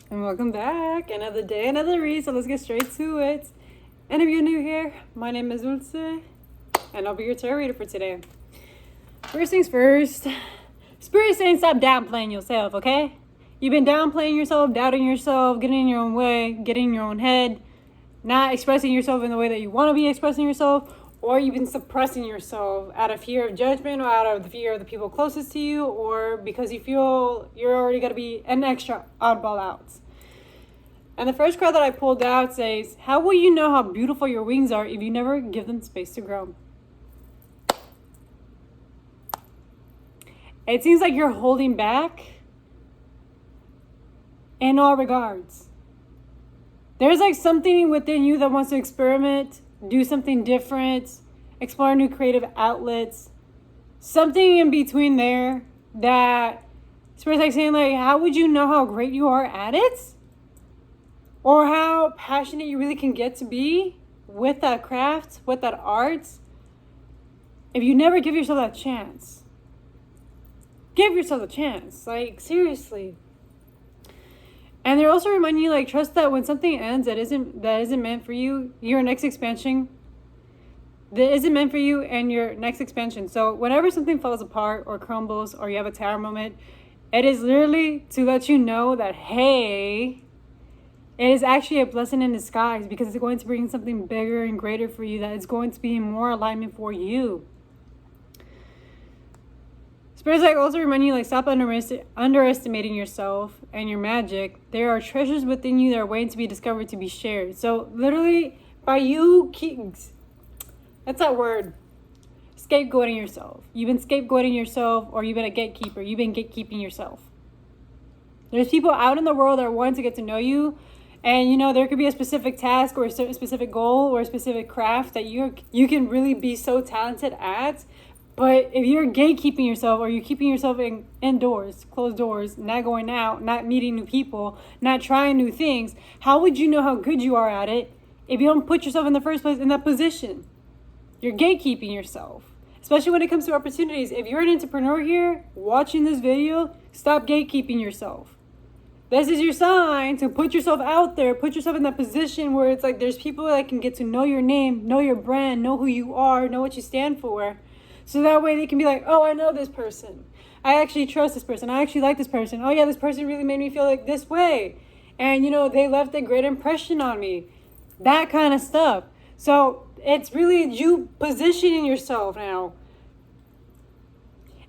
And welcome back. Another day, another read. So let's get straight to it. And if you're new here, my name is Dulce, and I'll be your tarot reader for today. First things first, Spirit saying stop downplaying yourself, okay? You've been downplaying yourself, doubting yourself, getting in your own way, getting in your own head, not expressing yourself in the way that you want to be expressing yourself, or you've been suppressing yourself out of fear of judgment or out of the fear of the people closest to you, or because you feel you're already going to be an extra oddball out. And the first card that I pulled out says, how will you know how beautiful your wings are if you never give them space to grow? It seems like you're holding back in all regards. There's like something within you that wants to experiment, do something different, explore new creative outlets, something in between there that Spirit's like saying, like, how would you know how great you are at it? Or how passionate you really can get to be with that craft, with that art, if you never give yourself that chance. Give yourself a chance, like, seriously. And they're also reminding you, like, trust that when something ends that isn't meant for you, your next expansion, that isn't meant for you and your next expansion. So whenever something falls apart or crumbles or you have a tower moment, it is literally to let you know that, hey, it is actually a blessing in disguise, because it's going to bring something bigger and greater for you, that it's going to be in more alignment for you. Spirit's like also reminding you, like, stop underestimating yourself and your magic. There are treasures within you that are waiting to be discovered, to be shared. So literally, by you, that's that word, scapegoating yourself. You've been scapegoating yourself, or you've been a gatekeeper. You've been gatekeeping yourself. There's people out in the world that are wanting to get to know you. And, you know, there could be a specific task or a certain specific goal or a specific craft that you can really be so talented at. But if you're gatekeeping yourself, or you're keeping yourself indoors, closed doors, not going out, not meeting new people, not trying new things, how would you know how good you are at it if you don't put yourself in the first place in that position? You're gatekeeping yourself, especially when it comes to opportunities. If you're an entrepreneur here watching this video, stop gatekeeping yourself. This is your sign to put yourself out there, put yourself in that position where it's like there's people that can get to know your name, know your brand, know who you are, know what you stand for. So that way they can be like, oh, I know this person. I actually trust this person. I actually like this person. Oh yeah, this person really made me feel like this way. And, you know, they left a great impression on me. That kind of stuff. So it's really you positioning yourself now.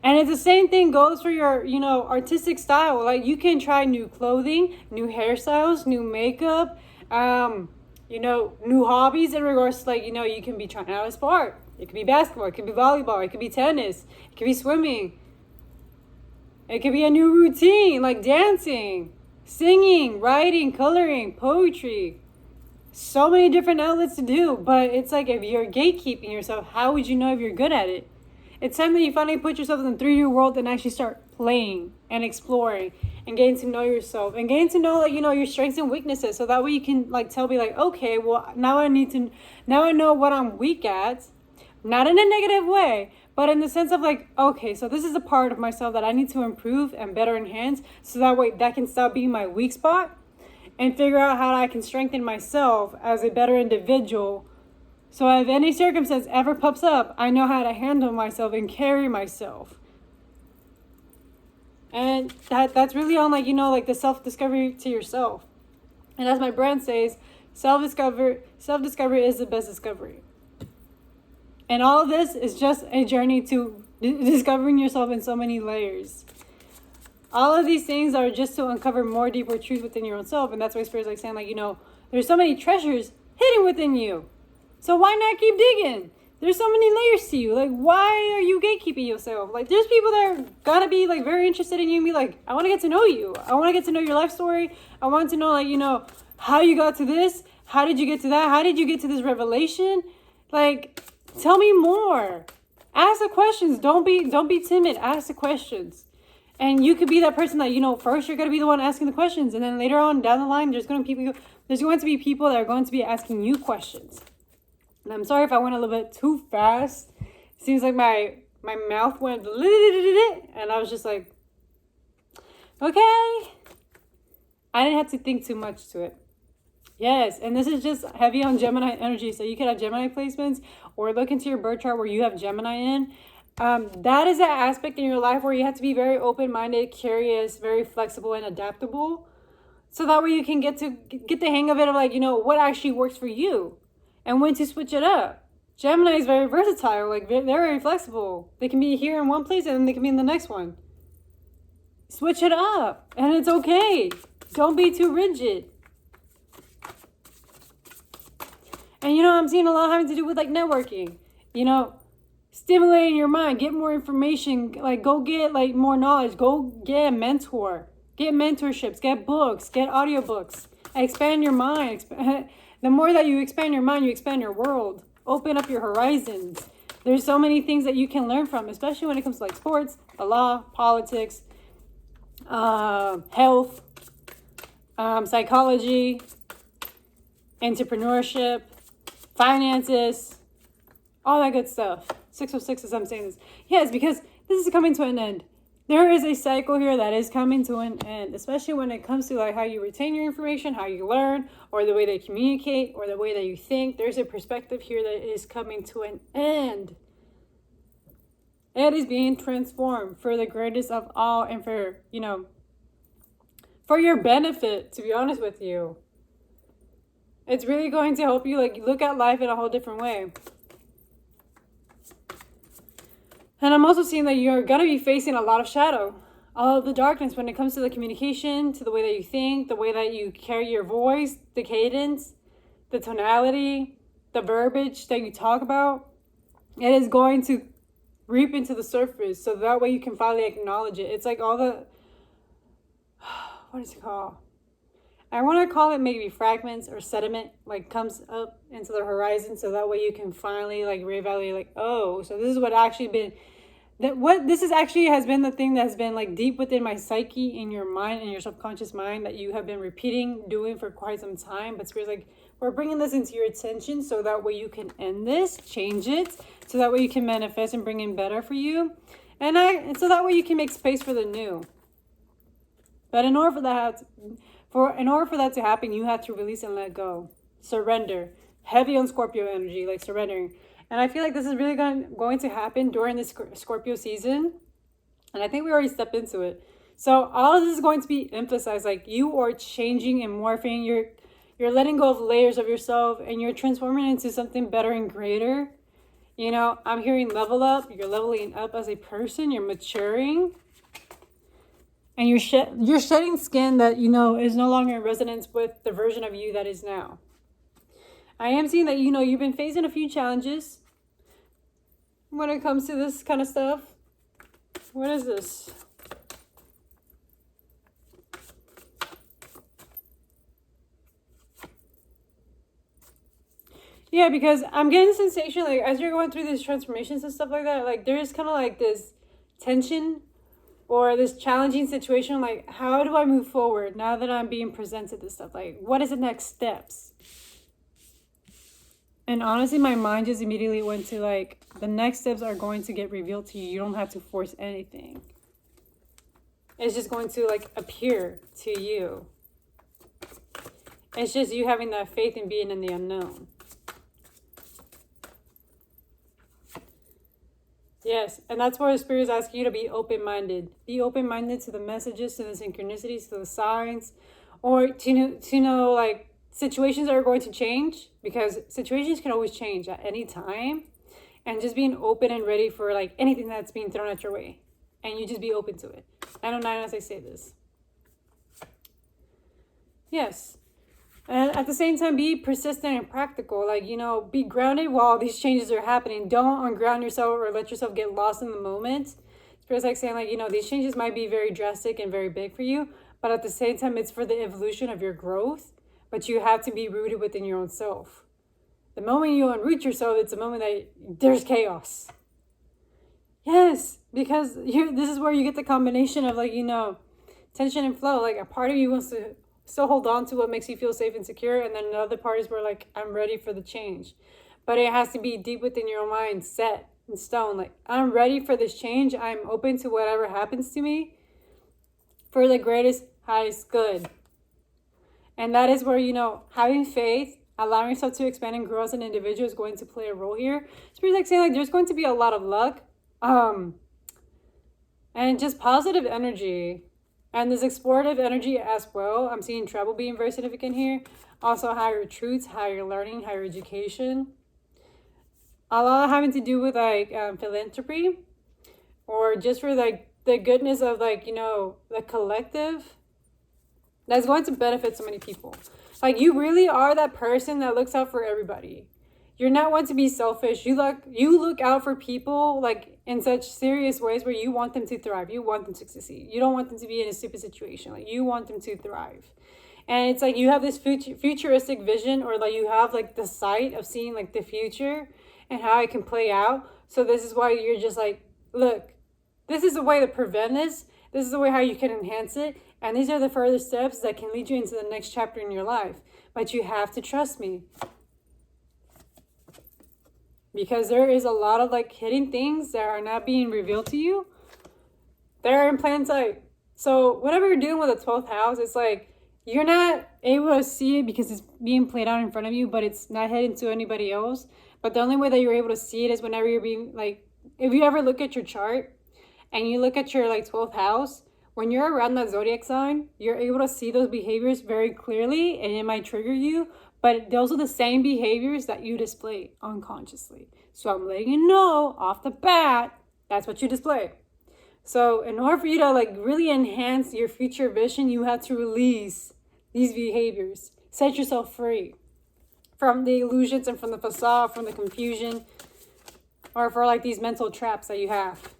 And it's the same thing goes for your, you know, artistic style. Like, you can try new clothing, new hairstyles, new makeup, you know, new hobbies in regards to, like, you know, you can be trying out a sport. It could be basketball, it could be volleyball, it could be tennis, it could be swimming. It could be a new routine, like dancing, singing, writing, coloring, poetry. So many different outlets to do. But it's like, if you're gatekeeping yourself, how would you know if you're good at it? It's time that you finally put yourself in the 3D world and actually start playing and exploring and getting to know yourself and getting to know, like, you know, your strengths and weaknesses. So that way you can, like, me, like, okay, well, now I know what I'm weak at. Not in a negative way, but in the sense of, like, okay, so this is a part of myself that I need to improve and better enhance, so that way that can stop being my weak spot, and figure out how I can strengthen myself as a better individual. So if any circumstance ever pops up, I know how to handle myself and carry myself. And that's really on, like, you know, like, the self-discovery to yourself. And as my brand says, self-discovery is the best discovery. And all of this is just a journey to discovering yourself in so many layers. All of these things are just to uncover more deeper truth within your own self. And that's why Spirit's like saying, like, you know, there's so many treasures hidden within you. So why not keep digging? There's so many layers to you. Like, why are you gatekeeping yourself? Like, there's people that are gonna be, like, very interested in you and be like, I want to get to know you. I want to get to know your life story. I want to know, like, you know, how you got to this. How did you get to that? How did you get to this revelation? Like, tell me more. Ask the questions. Don't be timid. Ask the questions. And you could be that person that, you know, first you're going to be the one asking the questions. And then later on down the line, there's going to be people that are going to be asking you questions. And I'm sorry if I went a little bit too fast. It seems like my mouth went and I was just like, okay. I didn't have to think too much to it. Yes, and this is just heavy on Gemini energy. So you could have Gemini placements or look into your birth chart where you have Gemini in. That is an aspect in your life where you have to be very open-minded, curious, very flexible, and adaptable. So that way you can get the hang of it of like, what actually works for you and when to switch it up. Gemini is very versatile. Like, they're very flexible. They can be here in one place and then they can be in the next one. Switch it up, and it's okay. Don't be too rigid. And I'm seeing a lot having to do with like networking, stimulating your mind, get more information, like go get like more knowledge, go get a mentor, get mentorships, get books, get audiobooks, expand your mind. The more that you expand your mind, you expand your world, open up your horizons. There's so many things that you can learn from, especially when it comes to like sports, the law, politics, health, psychology, entrepreneurship, finances, all that good stuff. 606 as I'm saying this. Yes, because this is coming to an end. There is a cycle here that is coming to an end, especially when it comes to like how you retain your information, how you learn, or the way they communicate, or the way that you think. There's a perspective here that is coming to an end. It is being transformed for the greatest of all and for, for your benefit, to be honest with you. It's really going to help you like look at life in a whole different way. And I'm also seeing that you're going to be facing a lot of shadow, all of the darkness when it comes to the communication, to the way that you think, the way that you carry your voice, the cadence, the tonality, the verbiage that you talk about. It is going to reap into the surface so that way you can finally acknowledge it. It's like all the, what is it called? I want to call it maybe fragments or sediment, like comes up into the horizon, so that way you can finally like reevaluate, like, oh, so this is what actually been, this is actually has been the thing that's been like deep within my psyche, in your mind, in your subconscious mind, that you have been repeating, doing for quite some time. But Spirit's like, we're bringing this into your attention so that way you can end this, change it, so that way you can manifest and bring in better for you, and so that way you can make space for the new. But in order for that to happen, you have to release and let go. Surrender. Heavy on Scorpio energy, like surrendering. And I feel like this is really going to happen during this Scorpio season. And I think we already stepped into it. So all of this is going to be emphasized. Like, you are changing and morphing. You're letting go of layers of yourself. And you're transforming into something better and greater. I'm hearing level up. You're leveling up as a person. You're maturing. And you're shedding skin that, is no longer in resonance with the version of you that is now. I am seeing that, you've been facing a few challenges when it comes to this kind of stuff. What is this? Yeah, because I'm getting the sensation, like, as you're going through these transformations and stuff like that, like, there is kind of like this tension or this challenging situation, like, how do I move forward now that I'm being presented this stuff? Like, what is the next steps? And honestly, my mind just immediately went to, like, the next steps are going to get revealed to you. You don't have to force anything. It's just going to, like, appear to you. It's just you having that faith in being in the unknown. Yes, and that's where the Spirit is asking you to be open-minded. Be open-minded to the messages, to the synchronicities, to the signs, or to know, like, situations are going to change, because situations can always change at any time. And just being open and ready for, like, anything that's being thrown at your way. And you just be open to it. I don't know as I say this. Yes. And at the same time, be persistent and practical. Like, be grounded while these changes are happening. Don't unground yourself or let yourself get lost in the moment. Spirit's like saying, like, these changes might be very drastic and very big for you. But at the same time, it's for the evolution of your growth. But you have to be rooted within your own self. The moment you unroot yourself, it's a moment that there's chaos. Yes, because this is where you get the combination of, like, tension and flow. Like, a part of you wants to still hold on to what makes you feel safe and secure, and then another part is where, like, I'm ready for the change. But it has to be deep within your own mind, set in stone. Like, I'm ready for this change. I'm open to whatever happens to me for the greatest, highest good. And that is where, having faith, allowing yourself to expand and grow as an individual is going to play a role here. Spirit's like saying, like, there's going to be a lot of luck, and just positive energy. And this explorative energy as well. I'm seeing travel being very significant here. Also higher truths, higher learning, higher education. A lot having to do with like philanthropy, or just for like the goodness of like, the collective. That's going to benefit so many people. Like, you really are that person that looks out for everybody. You're not one to be selfish. You look out for people like in such serious ways where you want them to thrive. You want them to succeed. You don't want them to be in a stupid situation. Like, you want them to thrive. And it's like you have this futuristic vision, or like you have like the sight of seeing like the future and how it can play out. So this is why you're just like, look, this is a way to prevent this. This is the way how you can enhance it. And these are the further steps that can lead you into the next chapter in your life. But you have to trust me. Because there is a lot of like hidden things that are not being revealed to you. They're in plain sight. So whatever you're doing with the 12th house, it's like you're not able to see it because it's being played out in front of you, but it's not heading to anybody else. But the only way that you're able to see it is whenever you're being like, if you ever look at your chart and you look at your like 12th house, when you're around that zodiac sign, you're able to see those behaviors very clearly, and it might trigger you. But those are the same behaviors that you display unconsciously. So I'm letting you know off the bat, that's what you display. So in order for you to like really enhance your future vision, you have to release these behaviors. Set yourself free from the illusions and from the facade, from the confusion, or for like these mental traps that you have.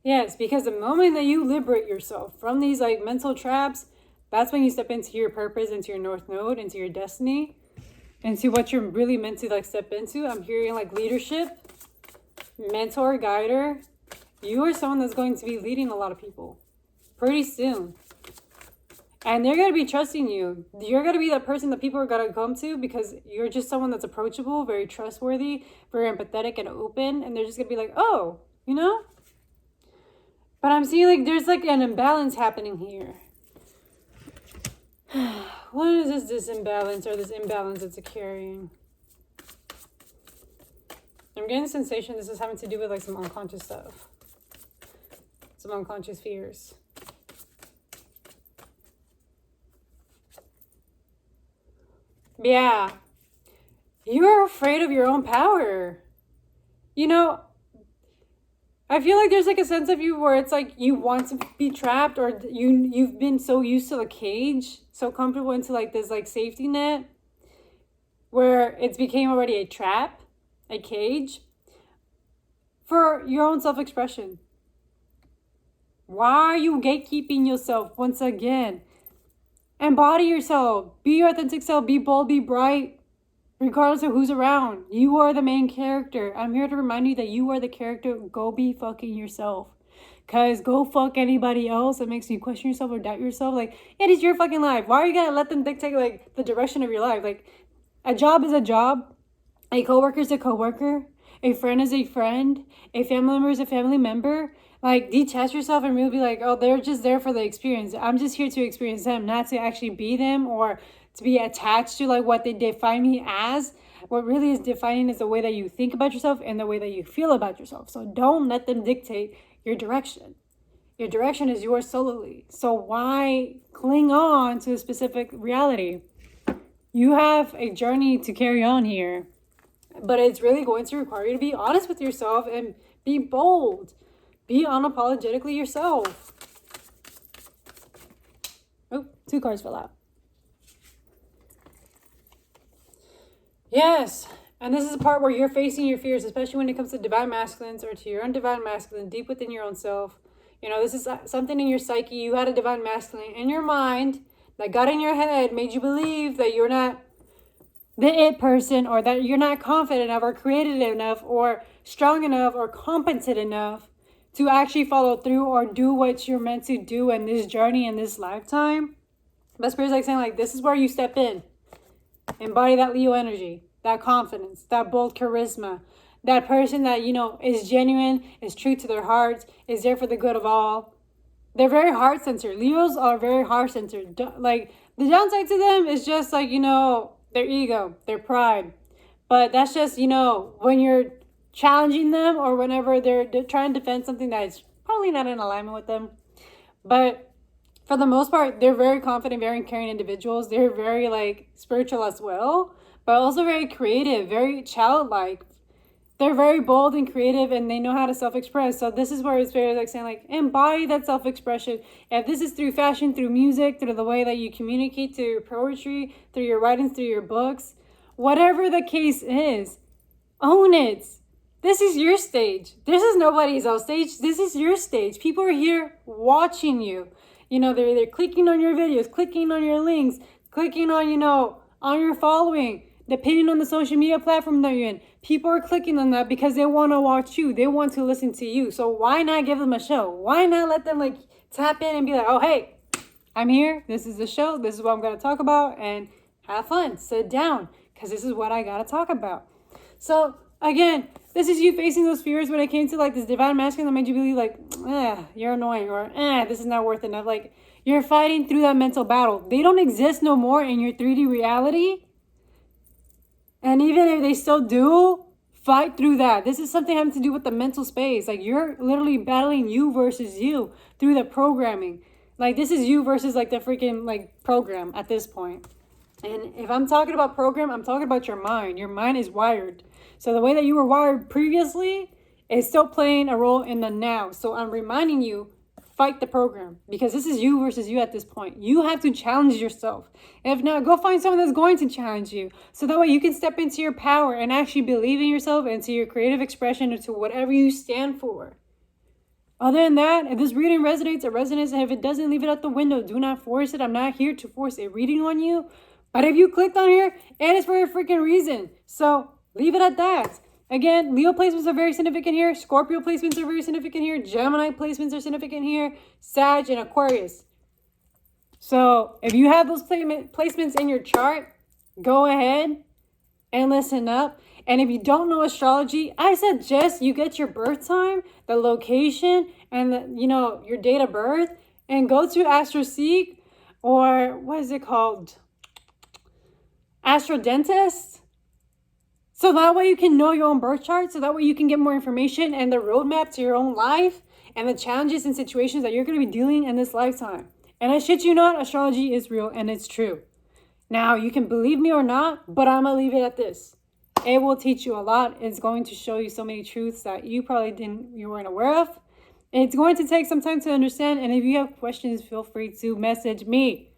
Yes, because the moment that you liberate yourself from these like mental traps, that's when you step into your purpose, into your North Node, into your destiny, into what you're really meant to like step into. I'm hearing like leadership, mentor, guider. You are someone that's going to be leading a lot of people pretty soon. And they're going to be trusting you. You're going to be that person that people are going to come to because you're just someone that's approachable, very trustworthy, very empathetic and open. And they're just going to be like, oh, But I'm seeing like there's like an imbalance happening here. What is this imbalance or this imbalance it's carrying? I'm getting the sensation this is having to do with like some unconscious stuff. Some unconscious fears. Yeah. You're afraid of your own power. I feel like there's like a sense of you where it's like you want to be trapped, or you've been so used to the cage, so comfortable into like this like safety net where it's became already a trap, a cage for your own self-expression. Why are you gatekeeping yourself once again? Embody yourself. Be your authentic self. Be bold. Be bright. Regardless of who's around, you are the main character. I'm here to remind you that you are the character. Go be fucking yourself. Because go fuck anybody else that makes you question yourself or doubt yourself. Like, it is your fucking life. Why are you going to let them dictate, like, the direction of your life? Like, a job is a job. A coworker is a coworker. A friend is a friend. A family member is a family member. Like, detach yourself and really be like, oh, they're just there for the experience. I'm just here to experience them, not to actually be them or to be attached to like what they define me as. What really is defining is the way that you think about yourself and the way that you feel about yourself. So don't let them dictate your direction. Your direction is yours solely. So why cling on to a specific reality? You have a journey to carry on here, but it's really going to require you to be honest with yourself and be bold. Be unapologetically yourself. Oh, 2 cards fell out. Yes, and this is the part where you're facing your fears, especially when it comes to divine masculines or to your own divine masculine deep within your own self. This is something in your psyche. You had a divine masculine in your mind that got in your head, made you believe that you're not the it person, or that you're not confident enough or creative enough or strong enough or competent enough to actually follow through or do what you're meant to do in this journey, in this lifetime. But Spirit's like saying, like, this is where you step in. Embody that Leo energy, that confidence, that bold charisma, that person that, is genuine, is true to their hearts, is there for the good of all. They're very heart centered. Leos are very heart centered. Like, the downside to them is just like, their ego, their pride. But that's just, when you're challenging them or whenever they're trying to defend something that is probably not in alignment with them. But for the most part, they're very confident, very caring individuals. They're very like spiritual as well, but also very creative, very childlike. They're very bold and creative, and they know how to self-express. So this is where it's very like saying like embody that self-expression. If this is through fashion, through music, through the way that you communicate, through your poetry, through your writings, through your books, whatever the case is, own it. This is your stage. This is nobody else's stage. This is your stage. People are here watching you. They're clicking on your videos, clicking on your links, clicking on, on your following, depending on the social media platform that you're in. People are clicking on that because they want to watch you. They want to listen to you. So why not give them a show? Why not let them like tap in and be like, oh, hey, I'm here. This is the show. This is what I'm going to talk about, and have fun. Sit down because this is what I got to talk about. So again, this is you facing those fears when it came to like this divine masculine that made you believe like, you're annoying, or this is not worth enough. Like, you're fighting through that mental battle. They don't exist no more in your 3D reality. And even if they still do, fight through that. This is something having to do with the mental space. Like, you're literally battling you versus you through the programming. Like, this is you versus like the freaking like program at this point. And if I'm talking about program, I'm talking about your mind. Your mind is wired. So the way that you were wired previously is still playing a role in the now. So I'm reminding you, fight the program, because this is you versus you at this point. You have to challenge yourself. If not, go find someone that's going to challenge you. So that way you can step into your power and actually believe in yourself, into your creative expression, into whatever you stand for. Other than that, if this reading resonates, it resonates. And if it doesn't, leave it out the window. Do not force it. I'm not here to force a reading on you. But if you clicked on here, it is for a freaking reason. So leave it at that. Again, Leo placements are very significant here. Scorpio placements are very significant here. Gemini placements are significant here. Sag and Aquarius. So if you have those placements in your chart, go ahead and listen up. And if you don't know astrology, I suggest you get your birth time, the location, and your date of birth, and go to AstroSeek, or what is it called? AstroDentist. So that way you can know your own birth chart. So that way you can get more information and the roadmap to your own life and the challenges and situations that you're going to be dealing in this lifetime. And I shit you not, astrology is real and it's true. Now, you can believe me or not, but I'm going to leave it at this. It will teach you a lot. It's going to show you so many truths that you weren't aware of. It's going to take some time to understand. And if you have questions, feel free to message me.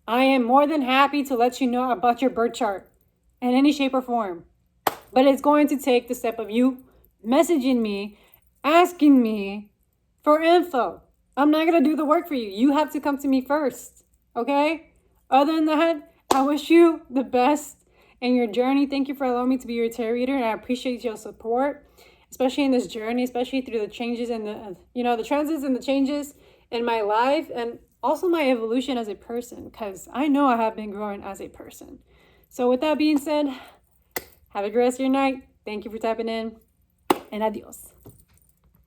I am more than happy to let you know about your birth chart in any shape or form. But it's going to take the step of you messaging me, asking me for info. I'm not going to do the work for you. You have to come to me first. Okay? Other than that, I wish you the best in your journey. Thank you for allowing me to be your tarot reader, and I appreciate your support, especially in this journey, especially through the changes and the transits and the changes in my life, and also my evolution as a person, because I know I have been growing as a person. So with that being said, have a great rest of your night. Thank you for tapping in, and adios.